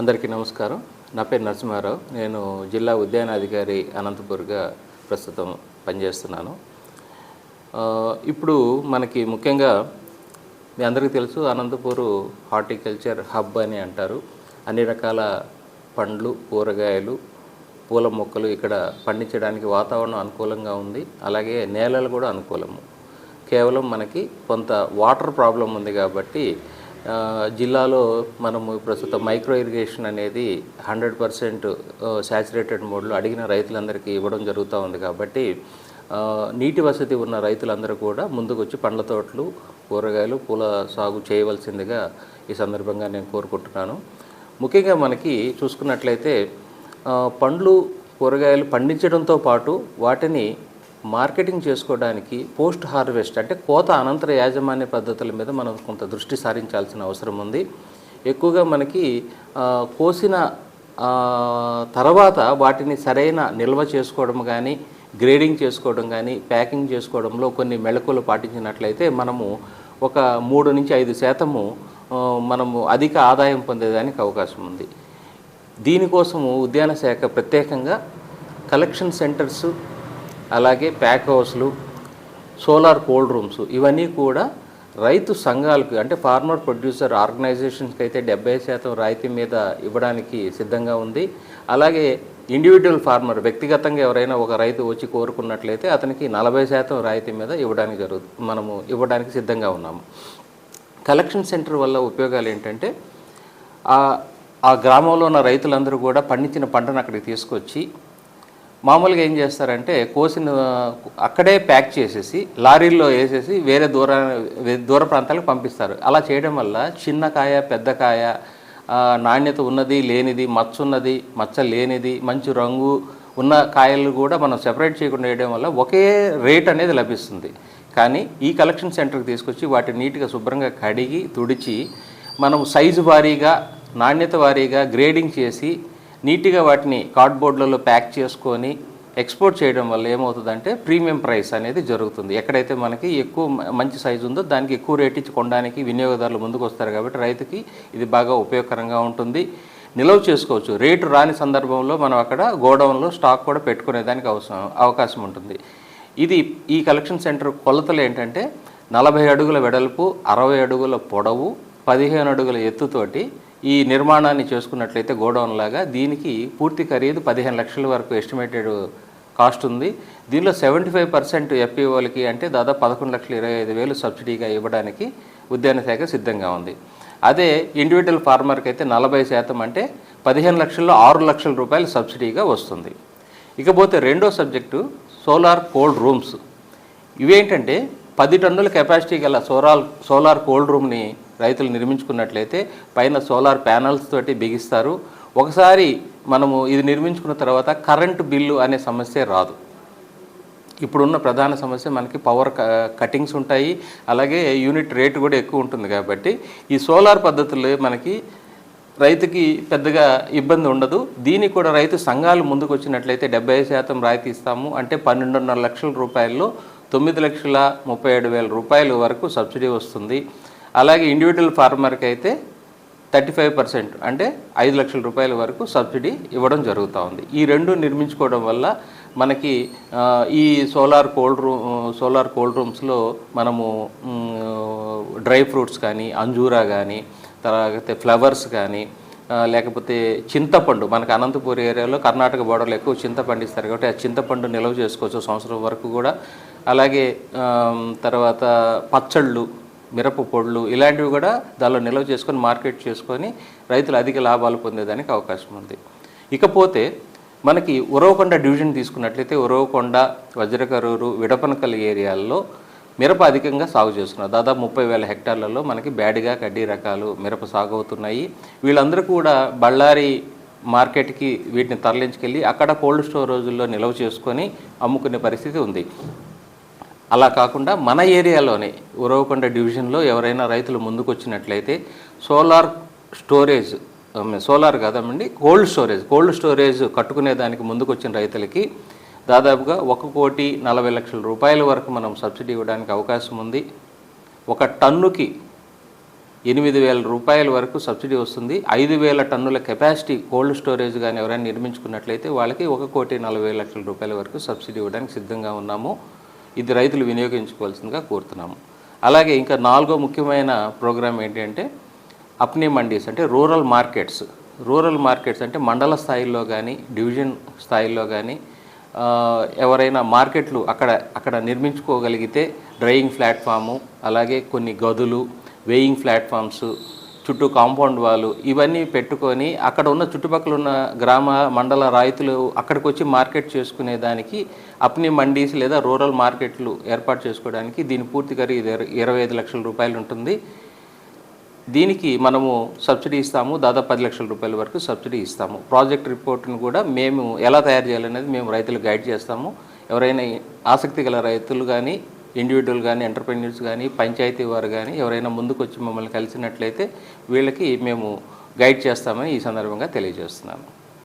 అందరికీ నమస్కారం. నా పేరు నరసింహారావు. నేను జిల్లా ఉద్యానాధికారి అనంతపూర్గా ప్రస్తుతం పనిచేస్తున్నాను. ఇప్పుడు మనకి ముఖ్యంగా మీ అందరికీ తెలుసు, అనంతపూరు హార్టికల్చర్ హబ్ అని అంటారు. అన్ని రకాల పండ్లు, కూరగాయలు, పూల మొక్కలు ఇక్కడ పండించడానికి వాతావరణం అనుకూలంగా ఉంది. అలాగే నేలలు కూడా అనుకూలము. కేవలం మనకి కొంత వాటర్ ప్రాబ్లం ఉంది కాబట్టి జిల్లాలో మనము ప్రస్తుతం మైక్రో ఇరిగేషన్ అనేది 100% శాచురేటెడ్ మోడ్లో అడిగిన రైతులందరికీ ఇవ్వడం జరుగుతూ ఉంది. కాబట్టి నీటి వసతి ఉన్న రైతులందరూ కూడా ముందుకు వచ్చి పండ్ల తోటలు, కూరగాయలు, పూల సాగు చేయవలసిందిగా ఈ సందర్భంగా నేను కోరుకుంటున్నాను. ముఖ్యంగా మనకి చూసుకున్నట్లయితే పండ్లు, కూరగాయలు పండించడంతో పాటు వాటిని మార్కెటింగ్ చేసుకోవడానికి పోస్ట్ హార్వెస్ట్ అంటే కోత అనంతర యాజమాన్య పద్ధతుల మీద మనం కొంత దృష్టి సారించాల్సిన అవసరం ఉంది. ఎక్కువగా మనకి కోసిన తర్వాత వాటిని సరైన నిల్వ చేసుకోవడం కానీ, గ్రేడింగ్ చేసుకోవడం కానీ, ప్యాకింగ్ చేసుకోవడంలో కొన్ని మెళకువలు పాటించినట్లయితే మనము ఒక 3 నుంచి 5% మనము అధిక ఆదాయం పొందేదానికి అవకాశం ఉంది. దీనికోసము ఉద్యాన శాఖ ప్రత్యేకంగా కలెక్షన్ సెంటర్సు, అలాగే ప్యాక్ హౌస్లు, సోలార్ కోల్డ్ రూమ్స్ ఇవన్నీ కూడా రైతు సంఘాలకు అంటే ఫార్మర్ ప్రొడ్యూసర్ ఆర్గనైజేషన్స్కి అయితే 70% రాయితీ మీద ఇవ్వడానికి సిద్ధంగా ఉంది. అలాగే ఇండివిజువల్ ఫార్మర్ వ్యక్తిగతంగా ఎవరైనా ఒక రైతు వచ్చి కోరుకున్నట్లయితే అతనికి 40% రాయితీ మీద మనము ఇవ్వడానికి సిద్ధంగా ఉన్నాము. కలెక్షన్ సెంటర్ వల్ల ఉపయోగాలు ఏంటంటే ఆ గ్రామంలో ఉన్న రైతులందరూ కూడా పండించిన పంటను అక్కడికి తీసుకొచ్చి మామూలుగా ఏం చేస్తారంటే కోసిన అక్కడే ప్యాక్ చేసేసి లారీల్లో వేసేసి వేరే దూర ప్రాంతాలకు పంపిస్తారు. అలా చేయడం వల్ల చిన్న కాయ, పెద్ద కాయ, నాణ్యత ఉన్నది, లేనిది, మచ్చ ఉన్నది, మచ్చ లేనిది, మంచి రంగు ఉన్న కాయలు కూడా మనం సెపరేట్ చేయకుండా వేయడం వల్ల ఒకే రేట్ అనేది లభిస్తుంది. కానీ ఈ కలెక్షన్ సెంటర్కి తీసుకొచ్చి వాటిని నీట్గా శుభ్రంగా కడిగి తుడిచి మనం సైజు వారీగా, నాణ్యత వారీగా గ్రేడింగ్ చేసి నీట్గా వాటిని కార్డ్బోర్డ్లలో ప్యాక్ చేసుకొని ఎక్స్పోర్ట్ చేయడం వల్ల ఏమవుతుందంటే ప్రీమియం ప్రైస్ అనేది జరుగుతుంది. ఎక్కడైతే మనకి ఎక్కువ మంచి సైజు ఉందో దానికి ఎక్కువ రేట్ ఇచ్చి కొనడానికి వినియోగదారులు ముందుకు వస్తారు. కాబట్టి రైతుకి ఇది బాగా ఉపయోగకరంగా ఉంటుంది. నిల్వ చేసుకోవచ్చు. రేటు రాని సందర్భంలో మనం అక్కడ గోడౌన్లో స్టాక్ కూడా పెట్టుకునేదానికి అవకాశం ఉంటుంది. ఈ కలెక్షన్ సెంటర్ కొలతలు ఏంటంటే 40 అడుగుల వెడల్పు, 60 అడుగుల పొడవు, 15 అడుగుల ఎత్తుతోటి ఈ నిర్మాణాన్ని చేసుకున్నట్లయితే గోడౌన్ లాగా దీనికి పూర్తి ఖరీదు 15 లక్షల వరకు ఎస్టిమేటెడ్ కాస్ట్ ఉంది. దీనిలో 75% ఎఫ్పిఓలకి అంటే దాదాపు 11,25,000 సబ్సిడీగా ఇవ్వడానికి ఉద్యాన శాఖ సిద్ధంగా ఉంది. అదే ఇండివిజువల్ ఫార్మర్కి అయితే 40% అంటే 15 లక్షల్లో 6 లక్షల రూపాయలు సబ్సిడీగా వస్తుంది. ఇకపోతే రెండో సబ్జెక్టు సోలార్ కోల్డ్ రూమ్స్. ఇవేంటంటే 10 టన్నుల కెపాసిటీ గల సోలార్ కోల్డ్ రూమ్ని రైతులు నిర్మించుకున్నట్లయితే పైన సోలార్ ప్యానల్స్ తోటి బిగిస్తారు. ఒకసారి మనము ఇది నిర్మించుకున్న తర్వాత కరెంటు బిల్లు అనే సమస్య రాదు. ఇప్పుడున్న ప్రధాన సమస్య మనకి పవర్ కటింగ్స్ ఉంటాయి, అలాగే యూనిట్ రేటు కూడా ఎక్కువ ఉంటుంది. కాబట్టి ఈ సోలార్ పద్ధతులు మనకి రైతుకి పెద్దగా ఇబ్బంది ఉండదు. దీనికి కూడా రైతు సంఘాలు ముందుకు వచ్చినట్లయితే 75% రాయితీ ఇస్తాము. అంటే 12.5 లక్షల రూపాయల్లో 9,37,000 రూపాయల వరకు సబ్సిడీ వస్తుంది. అలాగే ఇండివిజువల్ ఫార్మర్కి అయితే 35% అంటే 5 లక్షల రూపాయల వరకు సబ్సిడీ ఇవ్వడం జరుగుతూ ఉంది. ఈ రెండు నిర్మించుకోవడం వల్ల మనకి ఈ సోలార్ కోల్డ్ రూమ్స్లో మనము డ్రై ఫ్రూట్స్ కానీ, అంజూరా కానీ, తర్వాత ఫ్లవర్స్ కానీ, లేకపోతే చింతపండు, మనకు అనంతపూర్ ఏరియాలో కర్ణాటక బోర్డర్లో ఎక్కువ చింతపండు ఇస్తారు కాబట్టి ఆ చింతపండు నిల్వ చేసుకోవచ్చు సంవత్సరం వరకు కూడా. అలాగే తర్వాత పచ్చళ్ళు, మిరప పొడులు ఇలాంటివి కూడా దానిలో నిల్వ చేసుకొని మార్కెట్ చేసుకొని రైతులు అధిక లాభాలు పొందేదానికి అవకాశం ఉంది. ఇకపోతే మనకి ఉరవకొండ డివిజన్ తీసుకున్నట్లయితే ఉరవకొండ, వజ్రకరూరు, విడపనకల్ ఏరియాల్లో మిరప అధికంగా సాగు చేస్తున్నారు. దాదాపు 30,000 హెక్టార్లలో మనకి బ్యాడిగా, కడ్డీ రకాలు మిరప సాగు అవుతున్నాయి. వీళ్ళందరూ కూడా బళ్ళారి మార్కెట్కి వీటిని తరలించుకెళ్ళి అక్కడ కోల్డ్ స్టోరేజ్లో నిల్వ చేసుకొని అమ్ముకునే పరిస్థితి ఉంది. అలా కాకుండా మన ఏరియాలోనే ఉరవకొండ డివిజన్లో ఎవరైనా రైతులు ముందుకు వచ్చినట్లయితే కోల్డ్ స్టోరేజ్ కట్టుకునే దానికి ముందుకు వచ్చిన రైతులకి దాదాపుగా 1,40,00,000 రూపాయల వరకు మనం సబ్సిడీ ఇవ్వడానికి అవకాశం ఉంది. 1 టన్నుకి 8,000 రూపాయల వరకు సబ్సిడీ వస్తుంది. 5,000 టన్నుల కెపాసిటీ కోల్డ్ స్టోరేజ్ కానీ ఎవరైనా నిర్మించుకున్నట్లయితే వాళ్ళకి 1,40,00,000 రూపాయల వరకు సబ్సిడీ ఇవ్వడానికి సిద్ధంగా ఉన్నాము. ఇది రైతులు వినియోగించుకోవాల్సిందిగా కోరుతున్నాము. అలాగే ఇంకా 4వ ముఖ్యమైన ప్రోగ్రాం ఏంటంటే అప్నీ మండీస్, అంటే రూరల్ మార్కెట్స్. రూరల్ మార్కెట్స్ అంటే మండల స్థాయిలో కానీ డివిజన్ స్థాయిలో కానీ ఎవరైనా మార్కెట్లు అక్కడ నిర్మించుకోగలిగితే డ్రైయింగ్ ప్లాట్ఫాము, అలాగే కొన్ని గదులు, వేయింగ్ ప్లాట్ఫామ్స్, చుట్టూ కాంపౌండ్ వాళ్ళు ఇవన్నీ పెట్టుకొని అక్కడ ఉన్న చుట్టుపక్కల ఉన్న గ్రామ మండల రైతులు అక్కడికి వచ్చి మార్కెట్ చేసుకునే దానికి అప్నీ మండీస్ లేదా రూరల్ మార్కెట్లు ఏర్పాటు చేసుకోవడానికి దీని పూర్తి ఖరీదు 25 లక్షల రూపాయలు ఉంటుంది. దీనికి మనము సబ్సిడీ ఇస్తాము. దాదాపు 10 లక్షల రూపాయల వరకు సబ్సిడీ ఇస్తాము. ప్రాజెక్ట్ రిపోర్ట్ను కూడా మేము ఎలా తయారు చేయాలనేది మేము రైతులకు గైడ్ చేస్తాము. ఎవరైనా ఆసక్తి గల రైతులు కానీ, ఇండివిజువల్ కానీ, ఎంటర్ప్రెన్యూర్స్ కానీ, పంచాయతీ వారు కానీ ఎవరైనా ముందుకు వచ్చి మమ్మల్ని కలిసినట్లయితే వీళ్ళకి మేము గైడ్ చేస్తామని ఈ సందర్భంగా తెలియజేస్తున్నాను.